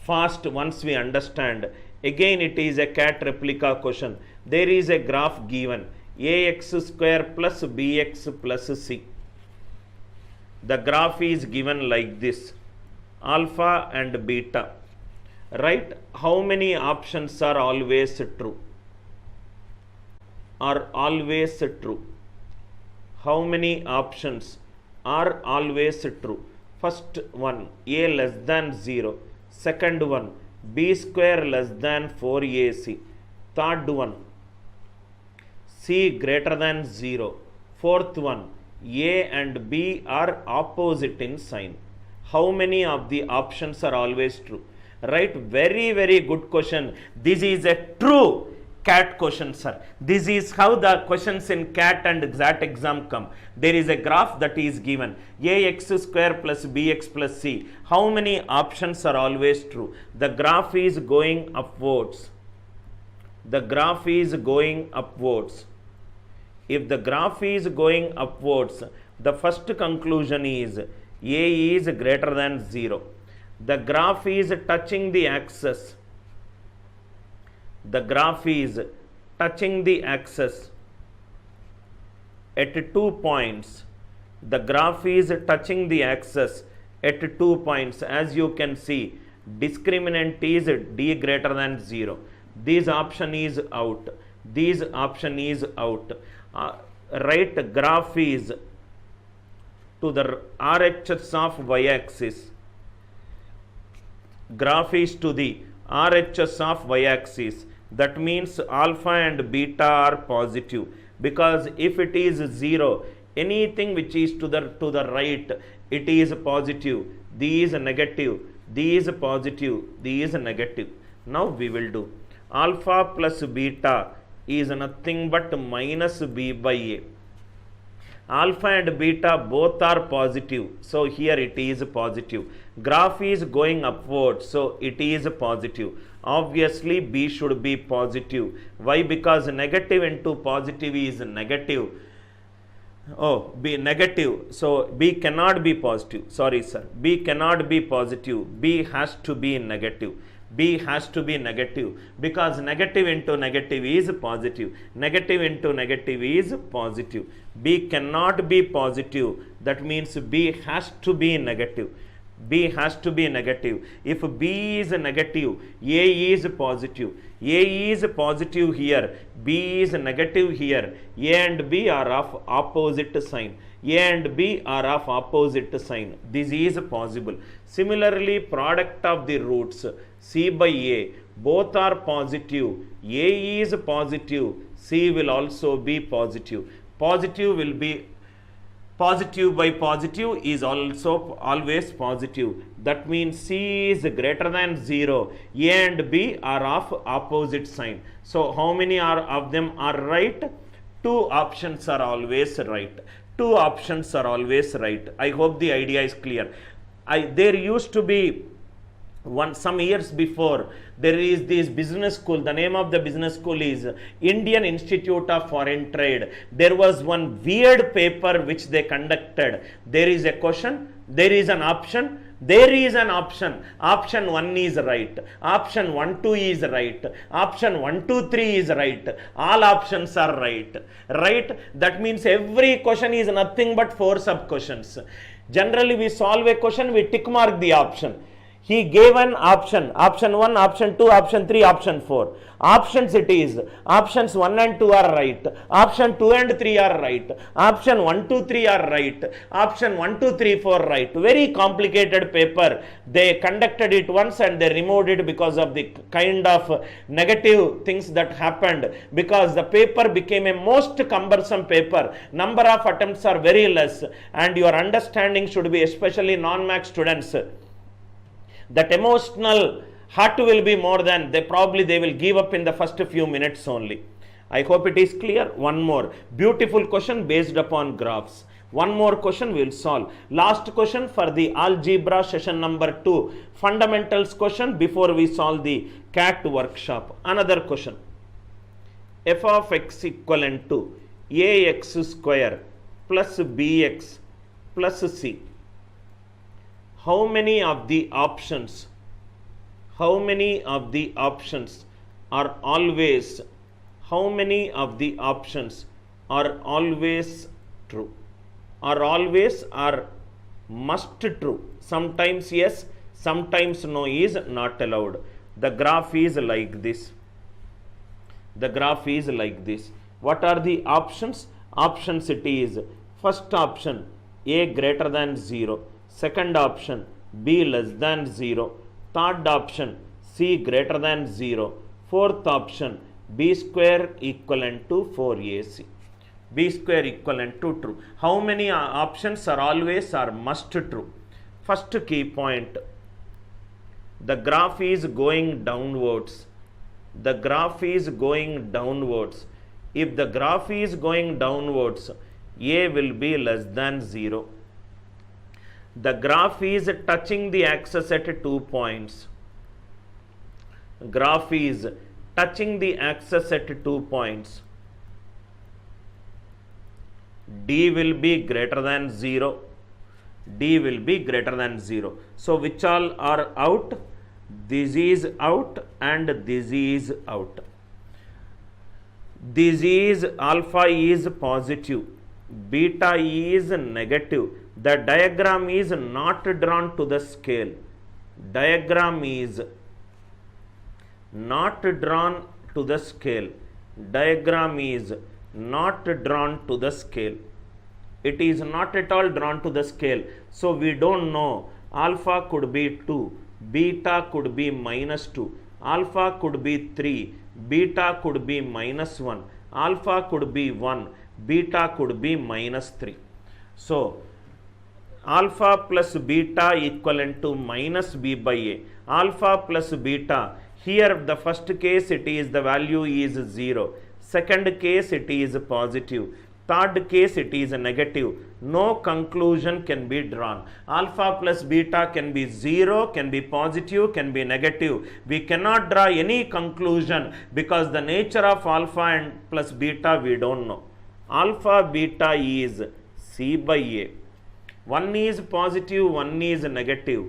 fast once we understand. Again it is a cat replica question. There is a graph given, ax square plus bx plus c. The graph is given like this, alpha and beta. Right? How many options are always true? Are always true. How many options are always true? First one, a less than 0. Second one, b square less than 4ac. Third one, c greater than 0. Fourth one, a and b are opposite in sign. How many of the options are always true? Right? Very, very good question. This is a true CAT question, sir. This is how the questions in CAT and XAT exam come. There is a graph that is given, ax square plus bx plus c. How many options are always true? The graph is going upwards. The graph is going upwards. If the graph is going upwards, the first conclusion is a is greater than 0. The graph is touching the axis. The graph is touching the axis at 2 points. The graph is touching the axis at 2 points. As you can see, discriminant is d greater than 0. This option is out. This option is out. Right graph is to the RHS of y-axis. Graph is to the RHS of y-axis. That means alpha and beta are positive, because if it is 0, anything which is to the right, it is positive. These negative, these positive, these negative. Now we will do alpha plus beta is nothing but minus b by a. Alpha and beta both are positive, so here it is positive. Graph is going upward, so it is positive. Obviously b should be positive. Why? Because negative into positive is negative. Oh, b negative, so b cannot be positive. Sorry sir, b cannot be positive. B has to be negative. B has to be negative, because negative into negative is positive. Negative into negative is positive. B cannot be positive. That means B has to be negative. B has to be negative. If B is negative, A is positive. A is positive here. B is negative here. A and B are of opposite sign. A and B are of opposite sign. This is possible. Similarly, product of the roots C by A, both are positive. A is positive. C will also be positive. Positive will be positive by positive is also always positive. That means C is greater than 0. A and B are of opposite sign. So how many of them are right? 2 options are always right. 2 options are always right. I hope the idea is clear. There used to be some years before, there is this business school. The name of the business school is Indian Institute of Foreign Trade. There was one weird paper which they conducted. There is a question, there is an option, there is an option. Option 1 is right. Option 1, 2 is right. Option 1, 2, 3 is right. All options are right. Right? That means every question is nothing but 4 sub questions. Generally, we solve a question, we tick mark the option. He gave an option, option 1, option 2, option 3, option 4. Options it is, options 1 and 2 are right, option 2 and 3 are right, option 1, 2, 3 are right, option 1, 2, 3, 4 right. Very complicated paper. They conducted it once and they removed it because of the kind of negative things that happened, because the paper became a most cumbersome paper. Number of attempts are very less, and your understanding should be, especially non-max students, that emotional hurt will be more than they will give up in the first few minutes only. I hope it is clear. One more beautiful question based upon graphs. One more question we will solve. Last question for the algebra session number 2, fundamentals question, before we solve the CAT workshop. Another question. F of x equivalent to ax square plus bx plus c. How many of the options how many of the options are always, how many of the options are always true, are always or must true? Sometimes yes, sometimes no is not allowed. The graph is like this. The graph is like this. What are the options? Options it is first option a greater than 0, second option b less than 0, third option c greater than 0, fourth option b square equivalent to 4ac. B square equivalent to true. How many options are always or must true? First key point, the graph is going downwards. The graph is going downwards. If the graph is going downwards, a will be less than 0. The graph is touching the axis at 2 points. Graph is touching the axis at 2 points. D will be greater than 0. D will be greater than 0. So, which all are out? This is out and this is out. This is alpha is positive, beta is negative. The diagram is not drawn to the scale. Diagram is not drawn to the scale. Diagram is not drawn to the scale. It is not at all drawn to the scale. So, we don't know. Alpha could be 2, beta could be minus 2, alpha could be 3, beta could be minus 1, alpha could be 1, beta could be minus 3. So, alpha plus beta equivalent to minus b by a. Alpha plus beta, here the first case it is the value is 0. Second case it is positive. Third case it is negative. No conclusion can be drawn. Alpha plus beta can be 0, can be positive, can be negative. We cannot draw any conclusion because the nature of alpha and plus beta we don't know. Alpha beta is c by a. One is positive, one is negative.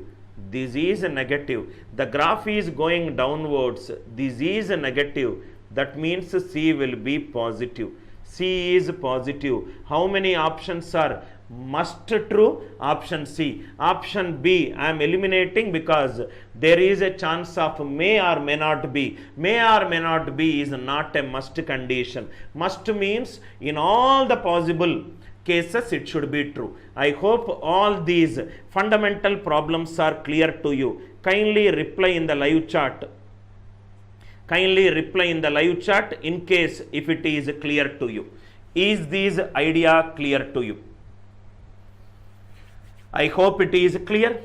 This is negative. The graph is going downwards. This is negative. That means C will be positive. C is positive. How many options are must true? Option C. Option B I am eliminating because there is a chance of may or may not be. May or may not be is not a must condition. Must means in all the possible cases it should be true. I hope all these fundamental problems are clear to you. Kindly reply in the live chat. Kindly reply in the live chat in case if it is clear to you. Is this idea clear to you? I hope it is clear.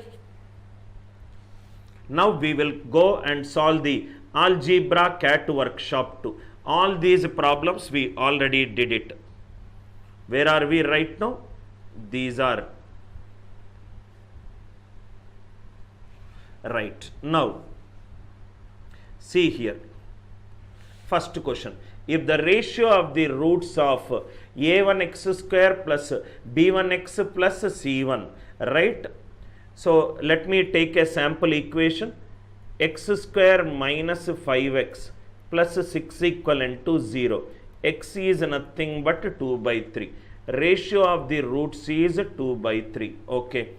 Now we will go and solve the algebra cat workshop 2. All these problems we already did it. Where are we right now? These are right. Now see here. First question, if the ratio of the roots of a1x square plus b1x plus c1, right? So, let me take a sample equation, x square minus 5x plus 6 equivalent to 0. X is nothing but 2 by 3. Ratio of the roots is 2 by 3. Okay.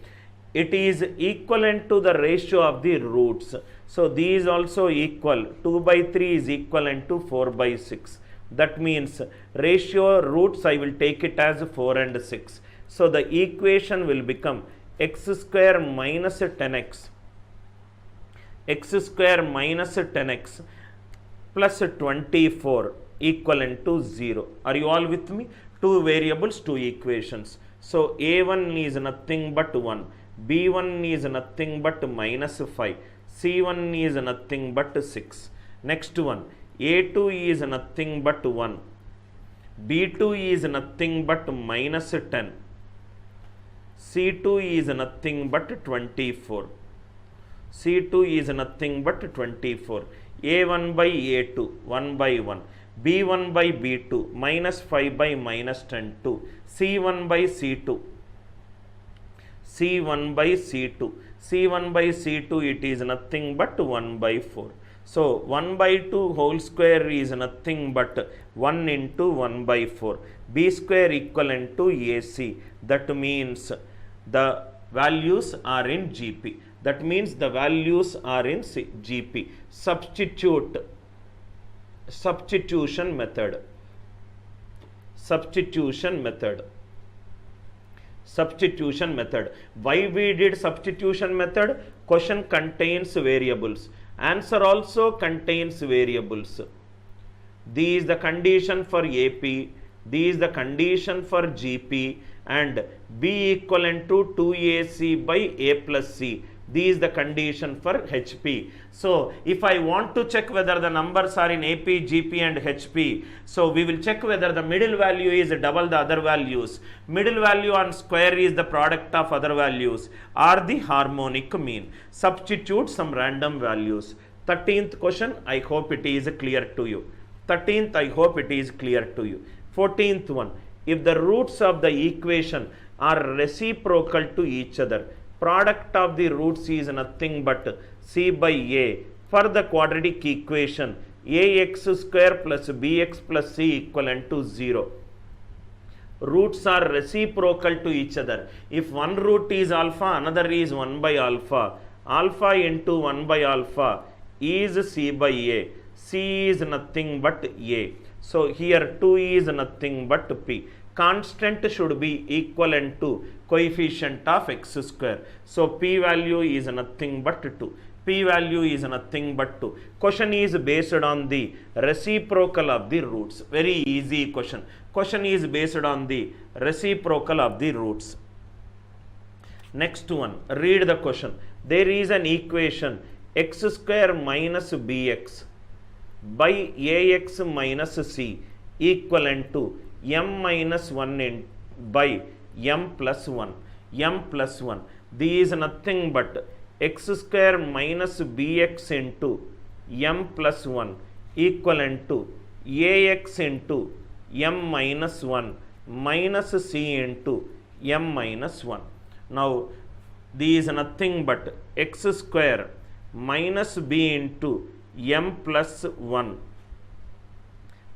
It is equivalent to the ratio of the roots. So, these also equal. 2 by 3 is equivalent to 4 by 6. That means ratio roots I will take it as 4 and 6. So, the equation will become x square minus 10x. X square minus 10x plus 24 equivalent to 0. Are you all with me? Two variables, two equations. So, a1 is nothing but 1. b1 is nothing but minus 5, c1 is nothing but 6. Next one, a2 is nothing but 1, b2 is nothing but minus 10, c2 is nothing but 24, c2 is nothing but 24, a1 by a2, 1 by 1, b1 by b2, minus 5 by minus 10, 2, c1 by c2, C1 by C2, C1 by C2, it is nothing but 1 by 4. So 1 by 2 whole square is nothing but 1 into 1 by 4. B square equivalent to AC. That means the values are in GP. That means the values are in GP. Substitution method. Why we did substitution method? Question contains variables. Answer also contains variables. This is the condition for AP. This is the condition for GP, and B equivalent to 2AC by A plus C. This is the condition for HP. So if I want to check whether the numbers are in AP, GP and HP, so we will check whether the middle value is double the other values. Middle value on square is the product of other values or the harmonic mean. Substitute some random values. 13th question, I hope it is clear to you. 13th, I hope it is clear to you. 14th one, if the roots of the equation are reciprocal to each other, product of the roots is nothing but C by A. For the quadratic equation, AX square plus BX plus C equivalent to 0. Roots are reciprocal to each other. If one root is alpha, another is 1 by alpha. Alpha into 1 by alpha is C by A. C is nothing but A. So here 2 is nothing but P. Constant should be equivalent to coefficient of x square. So P value is nothing but 2. P value is nothing but 2. Question is based on the reciprocal of the roots. Very easy question. Question is based on the reciprocal of the roots. Next one, read the question. There is an equation x square minus bx by ax minus c equivalent to m minus 1 by m plus 1. m plus 1. This is nothing but x square minus bx into m plus 1 equivalent to ax into m minus 1 minus c into m minus 1. Now, this is nothing but x square minus b into m plus 1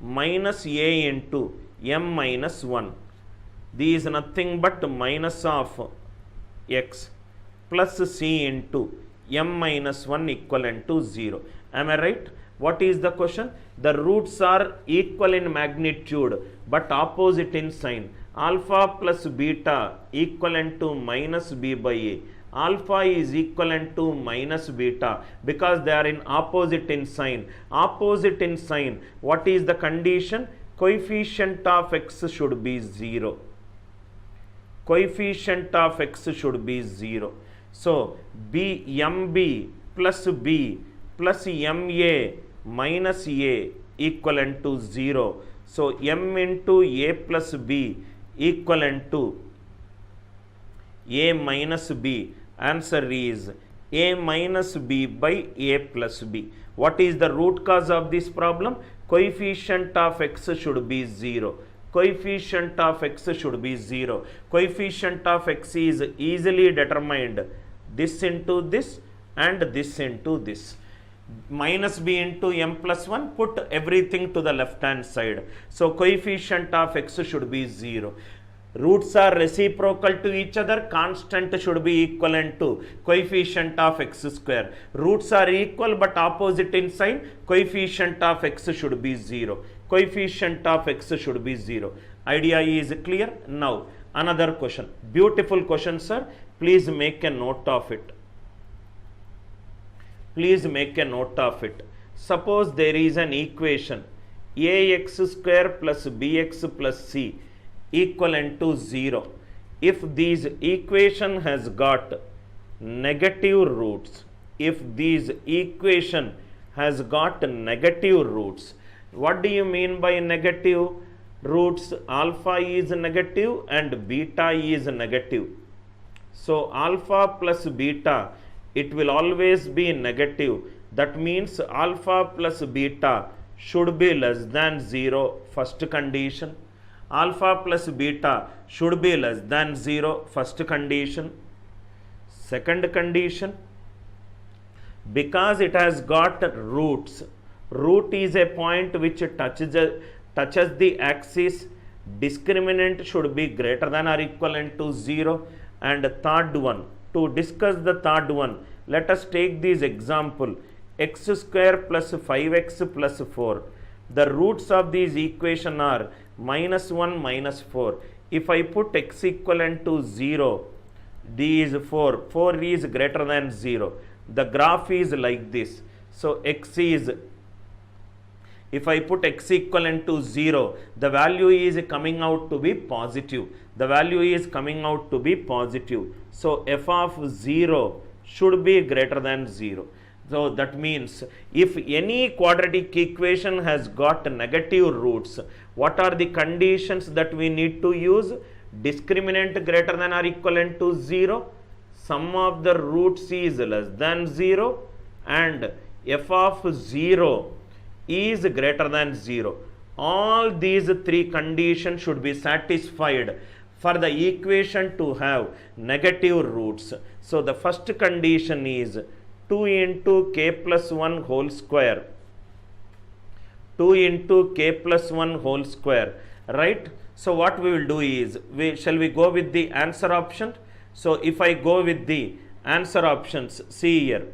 minus a into m minus 1. This is nothing but minus of x plus c into m minus 1 equivalent to 0. Am I right? What is the question? The roots are equal in magnitude but opposite in sign. Alpha plus beta equivalent to minus b by a. Alpha is equivalent to minus beta because they are in opposite in sign. Opposite in sign, what is the condition? Coefficient of x should be 0. Coefficient of x should be 0. So, mb plus b plus ma minus a equivalent to 0. So, m into a plus b equivalent to a minus b. Answer is a minus b by a plus b. What is the root cause of this problem? Coefficient of x should be 0. Coefficient of x should be 0. Coefficient of x is easily determined. This into this and this into this. Minus b into m plus 1, put everything to the left hand side. So coefficient of x should be 0. Roots are reciprocal to each other. Constant should be equivalent to coefficient of x square. Roots are equal but opposite in sign. Coefficient of x should be 0. Coefficient of x should be 0. Idea is clear? Now, another question. Beautiful question, sir. Please make a note of it. Please make a note of it. Suppose there is an equation ax square plus bx plus c equivalent to 0. If this equation has got negative roots, if this equation has got negative roots, what do you mean by negative roots? Alpha is negative and beta is negative. So alpha plus beta, it will always be negative. That means alpha plus beta should be less than 0, first condition. Alpha plus beta should be less than 0, first condition. Second condition, because it has got roots, root is a point which touches the axis, discriminant should be greater than or equivalent to 0. And third one, to discuss the third one, let us take this example, x square plus 5x plus 4. The roots of these equation are -1 -4. If I put x equivalent to 0, these 4 is greater than 0. The graph is like this. So x is, if I put x equivalent to 0, the value is coming out to be positive. The value is coming out to be positive. So f of 0 should be greater than 0. So that means if any quadratic equation has got negative roots, what are the conditions that we need to use? Discriminant greater than or equivalent to 0, sum of the roots is less than 0, and f of 0 is greater than 0. All these three conditions should be satisfied for the equation to have negative roots. So the first condition is 2 into k plus 1 whole square. 2 into k plus 1 whole square, right? So what we will do is, shall we go with the answer option? So if I go with the answer options, see here,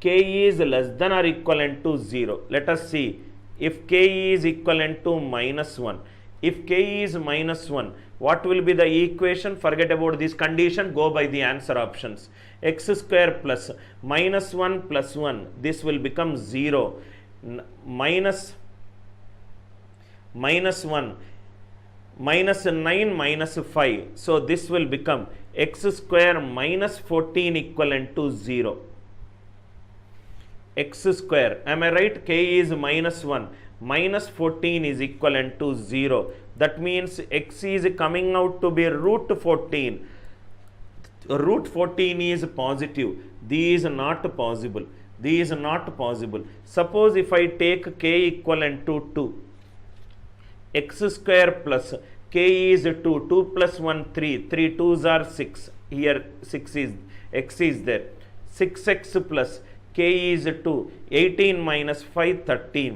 k is less than or equivalent to 0. Let us see if k is equivalent to -1. If k is -1, what will be the equation? Forget about this condition, go by the answer options. X square plus -1 plus 1, this will become 0. Minus 1, -9 minus 5. So this will become x square minus 14 equivalent to 0. X square, am I right? K is -1, minus 14 is equivalent to 0. That means x is coming out to be root 14. Root 14 is positive. These are not possible. These are not possible. Suppose if I take k equivalent to 2, x square plus k is 2, 2 plus 1 3, 3 2s are 6, here 6 is, x is there, 6x plus k is 2, 18 minus 5 13,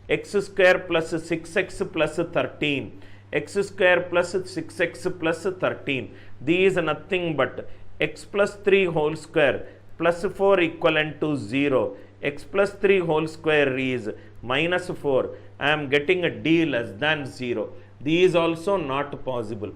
x square plus 6x plus 13, x square plus 6x plus 13, these are nothing but x plus 3 whole square plus 4 equivalent to 0, x plus 3 whole square is minus 4, I am getting a d less than 0. These also not possible.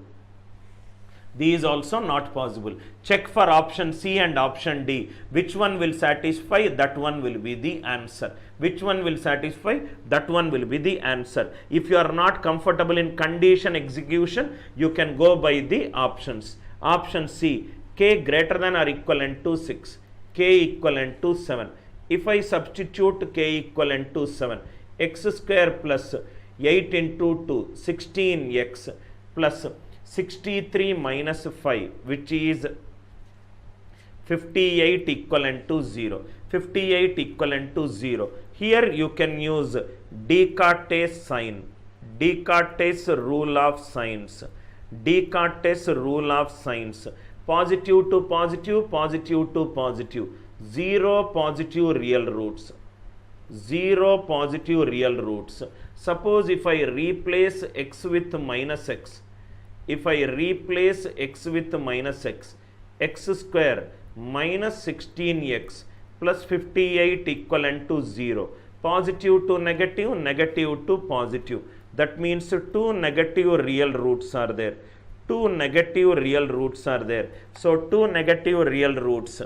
These also not possible. Check for option C and option D. Which one will satisfy? That one will be the answer. Which one will satisfy? That one will be the answer. If you are not comfortable in condition execution, you can go by the options. Option C, k greater than or equivalent to 6, k equivalent to 7. If I substitute k equivalent to 7, x square plus 8 into 2, 16x plus 63 minus 5, which is 58 equivalent to 0. 58 equivalent to 0. Here you can use Descartes sign. Descartes rule of signs. Descartes rule of signs. Positive to positive, positive to positive. 0 positive real roots. 0 positive real roots. Suppose if I replace x with minus x, if I replace x with minus x, x square minus 16x plus 58 equivalent to 0. Positive to negative, negative to positive. That means 2 negative real roots are there. 2 negative real roots are there. So 2 negative real roots.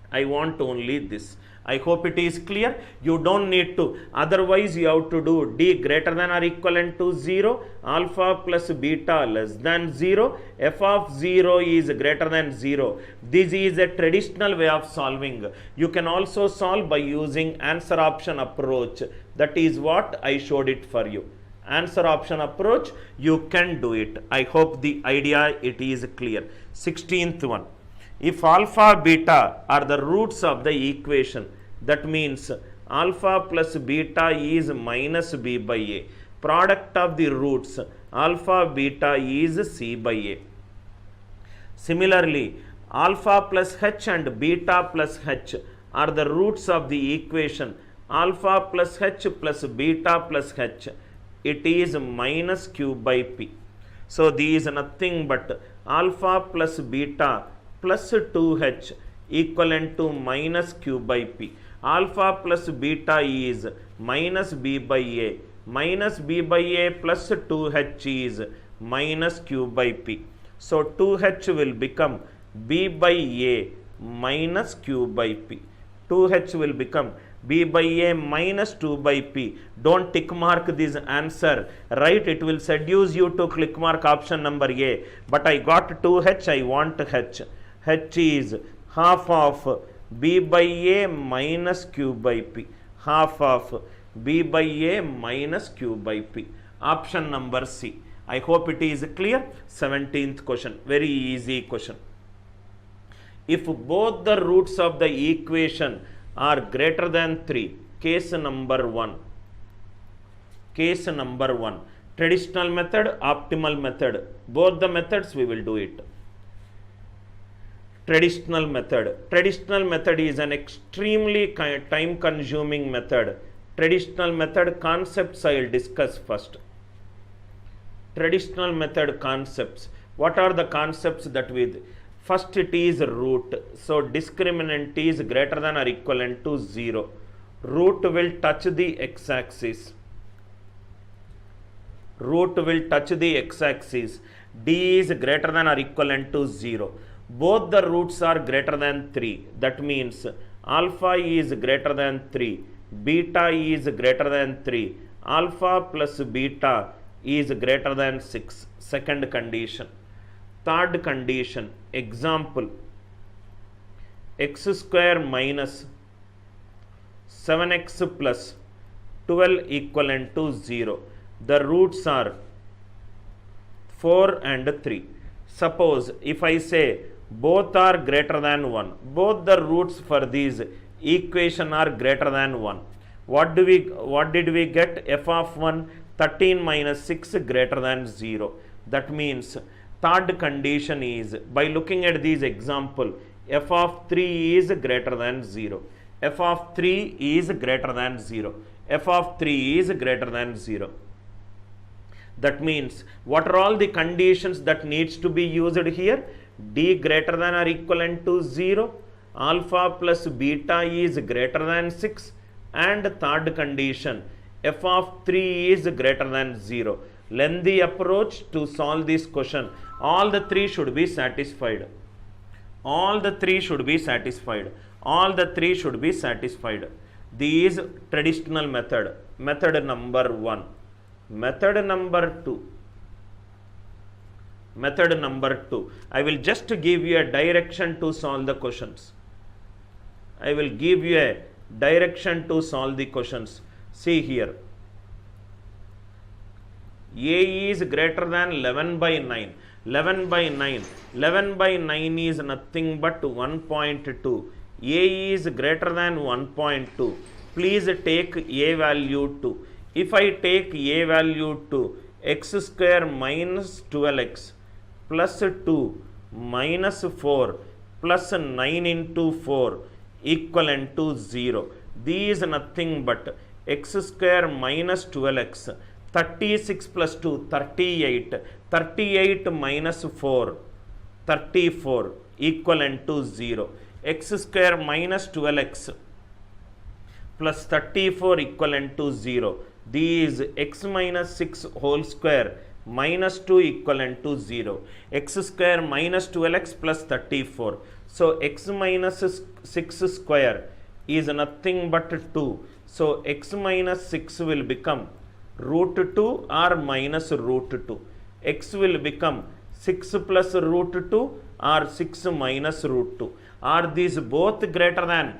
I want only this. I hope it is clear. You don't need to. Otherwise, you have to do d greater than or equivalent to 0, alpha plus beta less than 0, f of 0 is greater than 0. This is a traditional way of solving. You can also solve by using answer option approach. That is what I showed it for you. Answer option approach, you can do it. I hope the idea it is clear. 16th one. If alpha beta are the roots of the equation, that means alpha plus beta is minus b by a. Product of the roots alpha beta is c by a. Similarly, alpha plus h and beta plus h are the roots of the equation alpha plus h plus beta plus h. It is minus q by p. So, these is nothing but alpha plus beta plus 2h equivalent to minus q by p. Alpha plus beta is minus b by a. Minus b by a plus 2h is minus q by p. So, 2h will become b by a minus q by p. 2h will become b by a minus 2 by p. Don't tick mark this answer, right? It will seduce you to click mark option number A. But I got 2h, I want h. h is half of b by a minus q by p. Half of b by a minus q by p. Option number C. I hope it is clear. 17th question. Very easy question. If both the roots of the equation are greater than 3, case number 1. Case number 1. Traditional method, optimal method. Both the methods we will do it. Traditional method. Traditional method is an extremely time consuming method. Traditional method concepts I will discuss first. Traditional method concepts. What are the concepts that we first it is root. So, discriminant is greater than or equivalent to 0. Root will touch the x-axis. Root will touch the x-axis. D is greater than or equivalent to 0. Both the roots are greater than 3. That means alpha is greater than 3. Beta is greater than 3. Alpha plus beta is greater than 6. Second condition. Third condition, example, x square minus 7x plus 12 equivalent to 0. The roots are 4 and 3. Suppose if I say both are greater than 1, both the roots for these equation are greater than 1. What did we get? F of 1, 13 minus 6 greater than 0. That means third condition is, by looking at these example, f of 3 is greater than 0. F of 3 is greater than 0. F of 3 is greater than 0. That means, what are all the conditions that needs to be used here? D greater than or equivalent to 0. Alpha plus beta is greater than 6. And third condition, f of 3 is greater than 0. Lengthy approach to solve this question. All the three should be satisfied. All the three should be satisfied. All the three should be satisfied. These traditional method. Method number 1. Method number 2. Method number 2. I will just give you a direction to solve the questions. I will give you a direction to solve the questions. See here. A is greater than 11 by 9. 11 by 9. 11 by 9 is nothing but 1.2. A is greater than 1.2. Please take A value 2. If I take A value 2, x square minus 12x plus 2 minus 4 plus 9 into 4 equivalent to 0. These nothing but x square minus 12x. 36 plus 2, 38. 38 minus 4, 34 equivalent to 0. X square minus 12x plus 34 equivalent to 0. These x minus 6 whole square minus 2 equivalent to 0. X square minus 12x plus 34. So, x minus 6 square is nothing but 2. So, x minus 6 will become root 2 or minus root 2. X will become 6 plus root 2 or 6 minus root 2. Are these both greater than?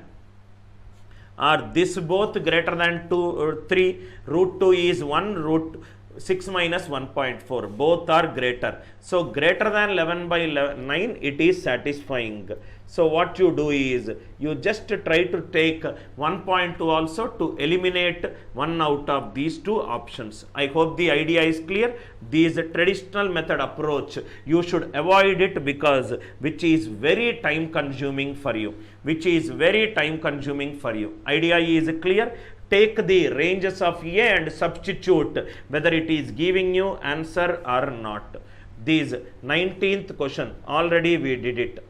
Are this both greater than 2 or 3? Root 2 is 1, 6 minus 1.4, both are greater. So greater than 11 by 9, it is satisfying. So what you do is, you just try to take 1.2 also to eliminate one out of these two options. I hope the idea is clear. This traditional method approach, you should avoid it, because which is very time consuming for you. Idea is clear. Take the ranges of A and substitute whether it is giving you answer or not. This 19th question, already we did it.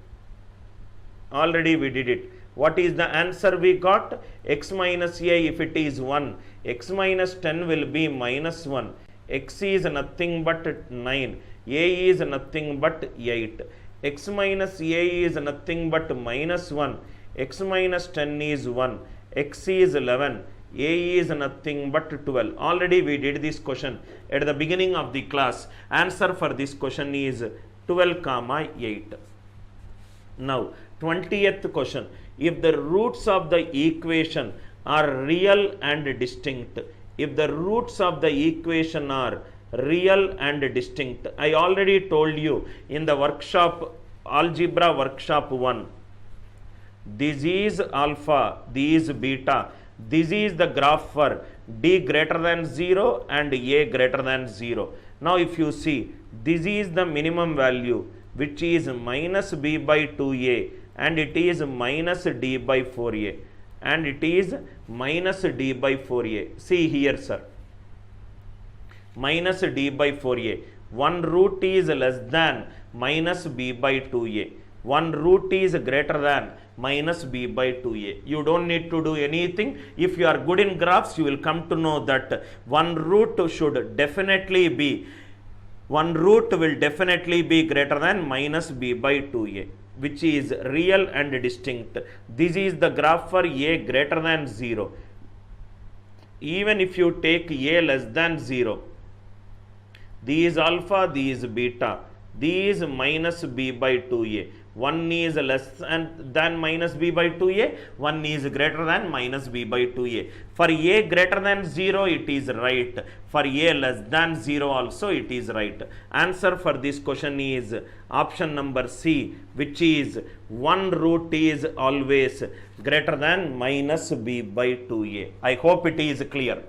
What is the answer we got? X minus A, if it is 1, x minus 10 will be minus 1. X is nothing but 9. A is nothing but 8. X minus A is nothing but minus 1. X minus 10 is 1. X is 11. A is nothing but 12. Already we did this question at the beginning of the class. Answer for this question is 12 comma 8. Now 20th question. If the roots of the equation are real and distinct, I already told you in the workshop, Algebra workshop 1, this is alpha, this is beta. This is the graph for D greater than 0 and A greater than 0. Now if you see, this is the minimum value, which is minus B by 2A, and it is minus D by 4A, See here, sir, minus D by 4A. One root is less than minus B by 2A. One root is greater than minus B by 2A. You don't need to do anything. If you are good in graphs, you will come to know that one root will definitely be greater than minus B by 2A, which is real and distinct. This is the graph for A greater than 0. Even if you take A less than 0, this is alpha, this is beta, this is minus B by 2A. One is less than minus B by 2A, one is greater than minus B by 2A. For A greater than 0, it is right. For A less than 0 also, it is right. Answer for this question is option number C, which is one root is always greater than minus B by 2A. I hope it is clear.